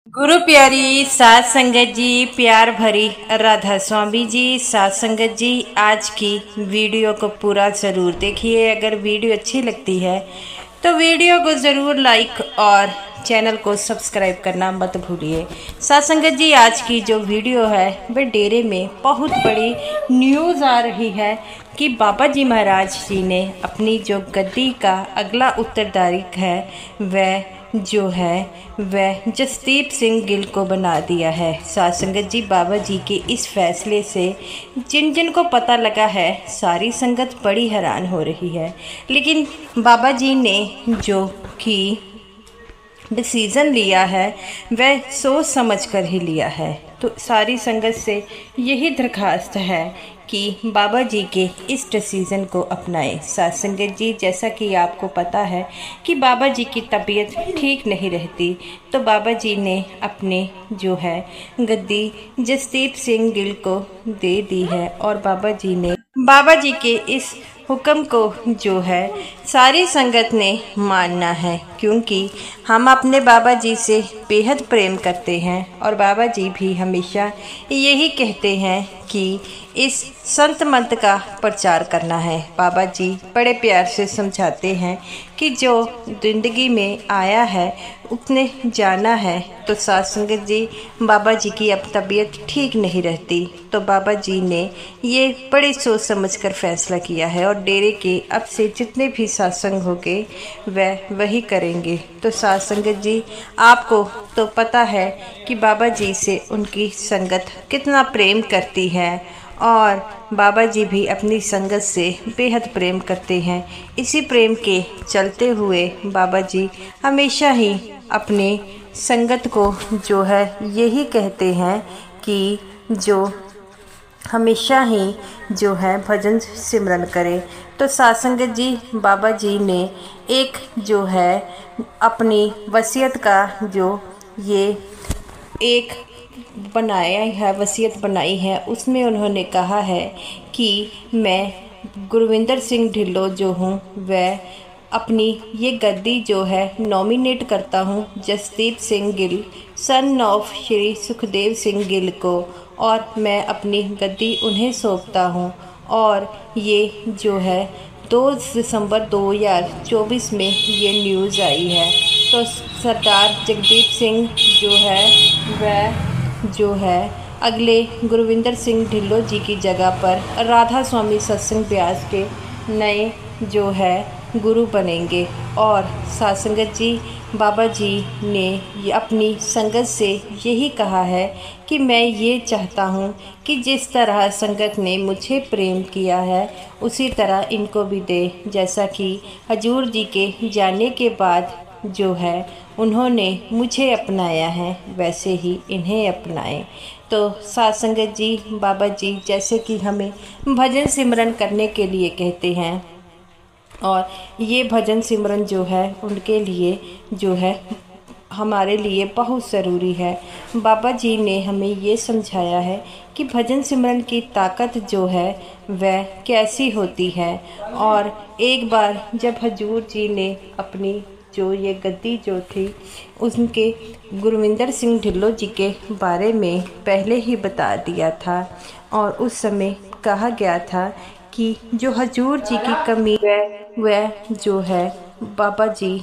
गुरु प्यारी सात संगत जी, प्यार भरी राधा स्वामी जी, सात संगत जी, आज की वीडियो को पूरा ज़रूर देखिए। अगर वीडियो अच्छी लगती है तो वीडियो को ज़रूर लाइक और चैनल को सब्सक्राइब करना मत भूलिए। सात संगत जी, आज की जो वीडियो है वह डेरे में बहुत बड़ी न्यूज़ आ रही है कि बाबा जी महाराज जी ने अपनी जो गद्दी का अगला उत्तरदारी है वह जसदीप सिंह गिल को बना दिया है। सात संगत जी, बाबा जी के इस फैसले से जिन जिन को पता लगा है सारी संगत बड़ी हैरान हो रही है। लेकिन बाबा जी ने जो कि डिसीज़न लिया है वह सोच समझ कर ही लिया है। तो सारी संगत से यही दरख्वास्त है कि बाबा जी के इस डिसीज़न को अपनाएं। सात संगत जी, जैसा कि आपको पता है कि बाबा जी की तबीयत ठीक नहीं रहती, तो बाबा जी ने अपने जो है गद्दी जसदीप सिंह गिल को दे दी है। और बाबा जी के इस हुक्म को जो है सारी संगत ने मानना है, क्योंकि हम अपने बाबा जी से बेहद प्रेम करते हैं। और बाबा जी भी हमेशा यही कहते हैं कि इस संत मंत्र का प्रचार करना है। बाबा जी बड़े प्यार से समझाते हैं कि जो ज़िंदगी में आया है उसने जाना है। तो सात संगत जी, बाबा जी की अब तबीयत ठीक नहीं रहती, तो बाबा जी ने ये बड़ी सोच समझकर फैसला किया है और डेरे के अब से जितने भी सत्संग होंगे वह वही करेंगे। तो सात संगत जी, आपको तो पता है कि बाबा जी से उनकी संगत कितना प्रेम करती है और बाबा जी भी अपनी संगत से बेहद प्रेम करते हैं। इसी प्रेम के चलते हुए बाबा जी हमेशा ही अपने संगत को जो है यही कहते हैं कि जो हमेशा ही जो है भजन सिमरन करे। तो सात संगत जी, बाबा जी ने एक जो है अपनी वसीयत का जो ये एक बनाया है, वसीयत बनाई है, उसमें उन्होंने कहा है कि मैं गुरविंदर सिंह ढिल्लों जो हूँ वह अपनी ये गद्दी जो है नॉमिनेट करता हूँ जसदीप सिंह गिल सन ऑफ श्री सुखदेव सिंह गिल को, और मैं अपनी गद्दी उन्हें सौंपता हूँ। और ये जो है 2 दिसंबर 2024 में ये न्यूज़ आई है। तो सरदार जगदीप सिंह जो है अगले गुरविंदर सिंह ढिल्लों जी की जगह पर राधा स्वामी सत्संग ब्यास के नए जो है गुरु बनेंगे। और सात संगत जी, बाबा जी ने अपनी संगत से यही कहा है कि मैं ये चाहता हूँ कि जिस तरह संगत ने मुझे प्रेम किया है उसी तरह इनको भी दे। जैसा कि हजूर जी के जाने के बाद जो है उन्होंने मुझे अपनाया है, वैसे ही इन्हें अपनाएं। तो सात संगत जी, बाबा जी जैसे कि हमें भजन सिमरन करने के लिए कहते हैं, और ये भजन सिमरन जो है उनके लिए जो है हमारे लिए बहुत ज़रूरी है। बाबा जी ने हमें ये समझाया है कि भजन सिमरन की ताकत जो है वह कैसी होती है। और एक बार जब हजूर जी ने अपनी जो ये गद्दी जो थी उनके गुरविंदर सिंह ढिल्लों जी के बारे में पहले ही बता दिया था, और उस समय कहा गया था कि जो हजूर जी की कमी वह जो है बाबा जी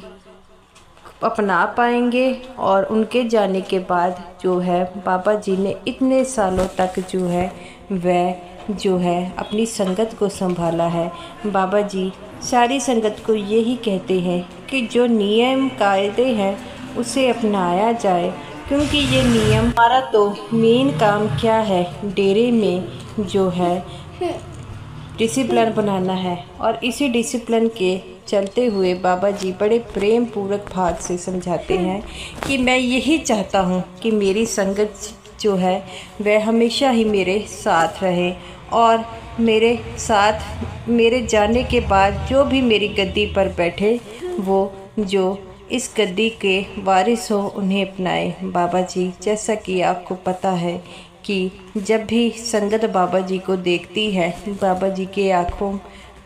अपना पाएंगे। और उनके जाने के बाद जो है बाबा जी ने इतने सालों तक जो है वह जो है अपनी संगत को संभाला है। बाबा जी सारी संगत को यही कहते हैं कि जो नियम कायदे हैं उसे अपनाया जाए, क्योंकि ये नियम हमारा तो मेन काम क्या है, डेरे में जो है डिसिप्लिन बनाना है। और इसी डिसिप्लिन के चलते हुए बाबा जी बड़े प्रेम पूर्वक भाव से समझाते हैं कि मैं यही चाहता हूँ कि मेरी संगत जो है वह हमेशा ही मेरे साथ रहे, और मेरे साथ मेरे जाने के बाद जो भी मेरी गद्दी पर बैठे वो जो इस गद्दी के वारिस हो उन्हें अपनाए। बाबा जी, जैसा कि आपको पता है कि जब भी संगत बाबा जी को देखती है बाबा जी के आँखों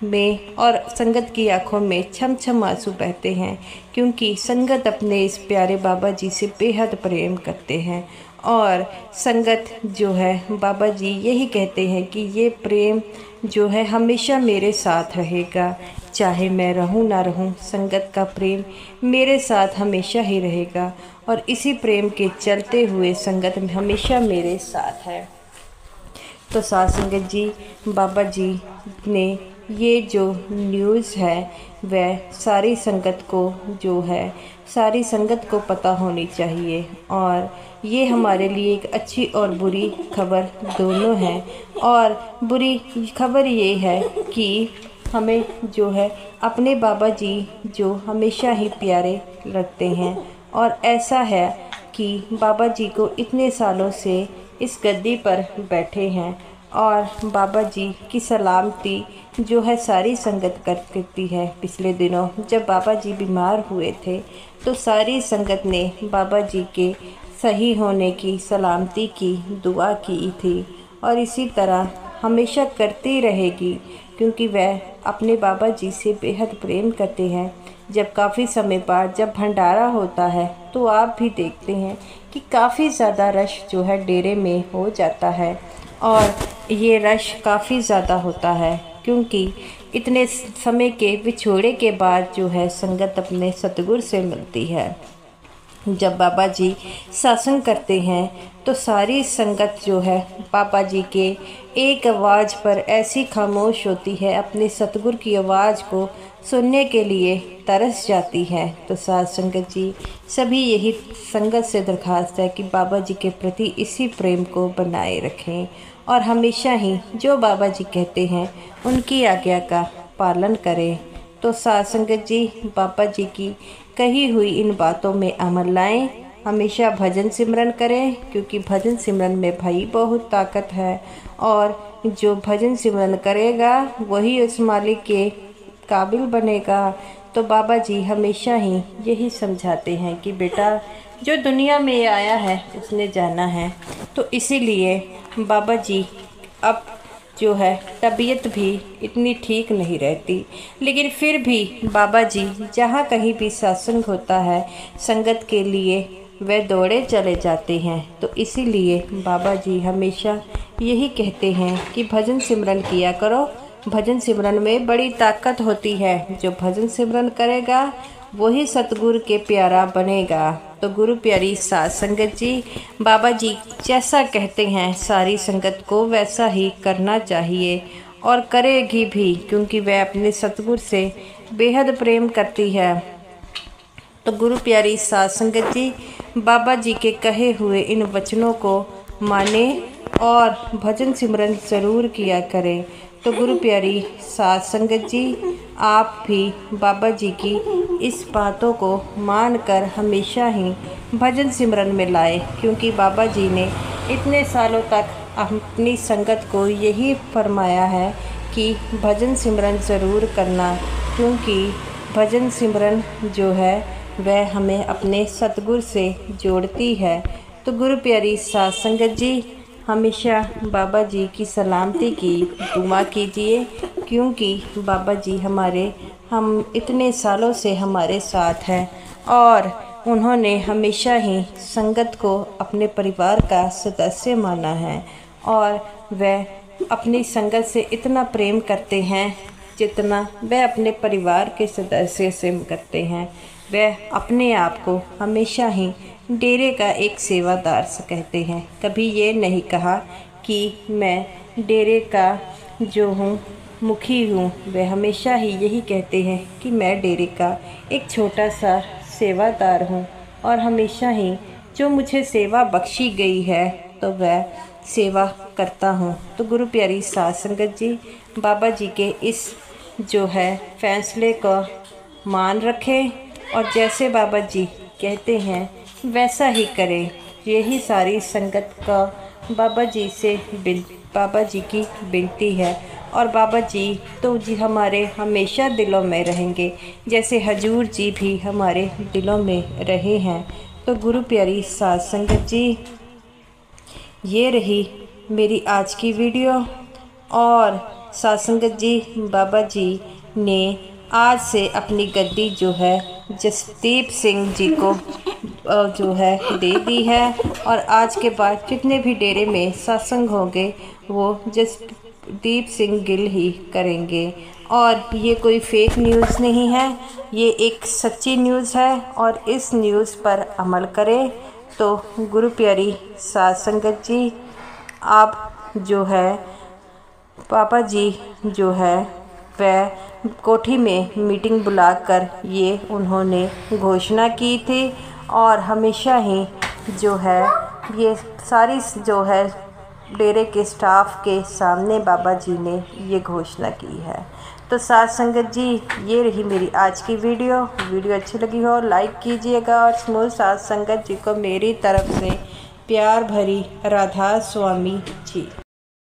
में और संगत की आंखों में छम छम आंसू बहते हैं, क्योंकि संगत अपने इस प्यारे बाबा जी से बेहद प्रेम करते हैं। और संगत जो है बाबा जी यही कहते हैं कि ये प्रेम जो है हमेशा मेरे साथ रहेगा, चाहे मैं रहूं ना रहूं, संगत का प्रेम मेरे साथ हमेशा ही रहेगा। और इसी प्रेम के चलते हुए संगत हमेशा मेरे साथ है। तो साथ संगत जी, बाबा जी ने ये जो न्यूज़ है वह सारी संगत को जो है सारी संगत को पता होनी चाहिए। और ये हमारे लिए एक अच्छी और बुरी खबर दोनों है। और बुरी खबर ये है कि हमें जो है अपने बाबा जी जो हमेशा ही प्यारे लगते हैं। और ऐसा है कि बाबा जी को इतने सालों से इस गद्दी पर बैठे हैं और बाबा जी की सलामती जो है सारी संगत करती है। पिछले दिनों जब बाबा जी बीमार हुए थे तो सारी संगत ने बाबा जी के सही होने की सलामती की दुआ की थी और इसी तरह हमेशा करती रहेगी, क्योंकि वह अपने बाबा जी से बेहद प्रेम करते हैं। जब काफ़ी समय बाद जब भंडारा होता है तो आप भी देखते हैं कि काफ़ी ज़्यादा रश जो है डेरे में हो जाता है। और ये रश काफ़ी ज़्यादा होता है क्योंकि इतने समय के विछोड़े के बाद जो है संगत अपने सतगुरु से मिलती है। जब बाबा जी सत्संग करते हैं तो सारी संगत जो है बाबा जी के एक आवाज़ पर ऐसी खामोश होती है, अपने सतगुरु की आवाज़ को सुनने के लिए तरस जाती है। तो साथ संगत जी, सभी यही संगत से दरख्वास्त है कि बाबा जी के प्रति इसी प्रेम को बनाए रखें और हमेशा ही जो बाबा जी कहते हैं उनकी आज्ञा का पालन करें। तो साथ संगत जी, बाबा जी की कही हुई इन बातों में अमल लाएं। हमेशा भजन सिमरन करें, क्योंकि भजन सिमरन में भाई बहुत ताकत है और जो भजन सिमरन करेगा वही उस मालिक के काबिल बनेगा। तो बाबा जी हमेशा ही यही समझाते हैं कि बेटा जो दुनिया में आया है उसने जाना है। तो इसीलिए बाबा जी अब जो है तबीयत भी इतनी ठीक नहीं रहती, लेकिन फिर भी बाबा जी जहाँ कहीं भी सत्संग होता है संगत के लिए वे दौड़े चले जाते हैं। तो इसीलिए बाबा जी हमेशा यही कहते हैं कि भजन सिमरन किया करो, भजन सिमरन में बड़ी ताकत होती है। जो भजन सिमरन करेगा वही सतगुरु के प्यारा बनेगा। तो गुरु प्यारी साथ संगत जी, बाबा जी जैसा कहते हैं सारी संगत को वैसा ही करना चाहिए और करेगी भी, क्योंकि वह अपने सतगुरु से बेहद प्रेम करती है। तो गुरु प्यारी साथ संगत जी, बाबा जी के कहे हुए इन वचनों को माने और भजन सिमरन ज़रूर किया करें। तो गुरु प्यारी साथ संगत जी, आप भी बाबा जी की इस बातों को मानकर हमेशा ही भजन सिमरन में लाए, क्योंकि बाबा जी ने इतने सालों तक अपनी संगत को यही फरमाया है कि भजन सिमरन ज़रूर करना, क्योंकि भजन सिमरन जो है वह हमें अपने सतगुरु से जोड़ती है। तो गुरु प्यारी साथ संगत जी, हमेशा बाबा जी की सलामती की दुआ कीजिए, क्योंकि बाबा जी हम इतने सालों से हमारे साथ हैं और उन्होंने हमेशा ही संगत को अपने परिवार का सदस्य माना है। और वह अपनी संगत से इतना प्रेम करते हैं जितना वह अपने परिवार के सदस्य से करते हैं। वह अपने आप को हमेशा ही डेरे का एक सेवादार से कहते हैं। कभी ये नहीं कहा कि मैं डेरे का जो हूँ मुखी हूँ, वह हमेशा ही यही कहते हैं कि मैं डेरे का एक छोटा सा सेवादार हूँ और हमेशा ही जो मुझे सेवा बख्शी गई है तो वह सेवा करता हूँ। तो गुरु प्यारी साथ संगत जी, बाबा जी के इस जो है फैसले का मान रखें और जैसे बाबा जी कहते हैं वैसा ही करें। यही सारी संगत का बाबा जी की विनती है और बाबा जी तो जी हमारे हमेशा दिलों में रहेंगे, जैसे हजूर जी भी हमारे दिलों में रहे हैं। तो गुरु प्यारी साथ संगत जी, ये रही मेरी आज की वीडियो और साध संगत जी बाबा जी ने आज से अपनी गद्दी जो है जसदीप सिंह जी को जो है दे दी है और आज के बाद जितने भी डेरे में सत्संग होंगे वो जसदीप सिंह गिल ही करेंगे। और ये कोई फेक न्यूज़ नहीं है, ये एक सच्ची न्यूज़ है और इस न्यूज़ पर अमल करें तो गुरु प्यारी साध संगत जी आप जो है पापा जी जो है वह कोठी में मीटिंग बुलाकर ये उन्होंने घोषणा की थी और हमेशा ही जो है ये सारी जो है डेरे के स्टाफ के सामने बाबा जी ने ये घोषणा की है। तो साध संगत जी ये रही मेरी आज की वीडियो अच्छी लगी हो लाइक कीजिएगा और समूह साध संगत जी को मेरी तरफ से प्यार भरी राधा स्वामी जी।